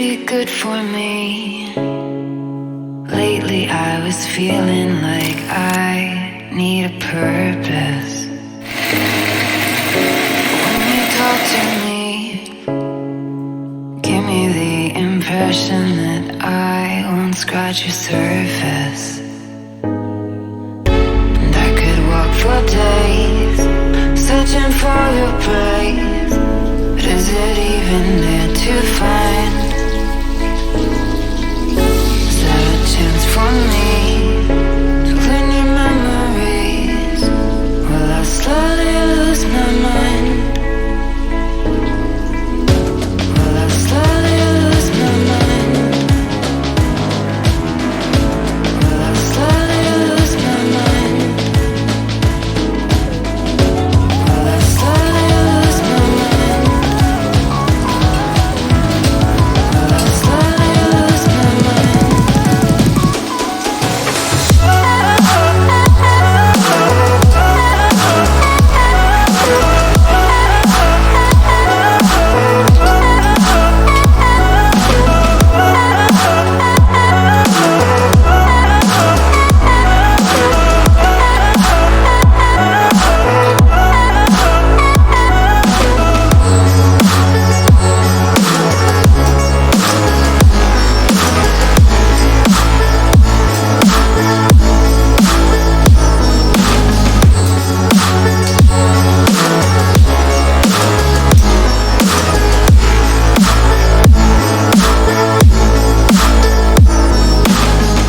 be good for me. Lately I was feeling like I need a purpose. When you talk to me, give me the impression that I won't scratch your surface. And I could walk for days, searching for your praise. But is it even there to find? Is there a chance for me to learn your memories? Will I slowly lose my mind? Will I slowly lose my mind? Will I slowly lose my mind? Will I slowly lose my mind? Will I slowly lose my mind?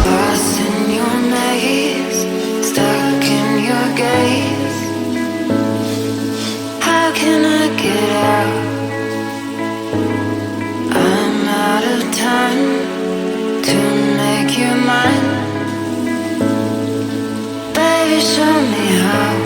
Lost in your maze, stuck in your gaze. How can I get out? I'm out of time to make you mine. Baby, show me how.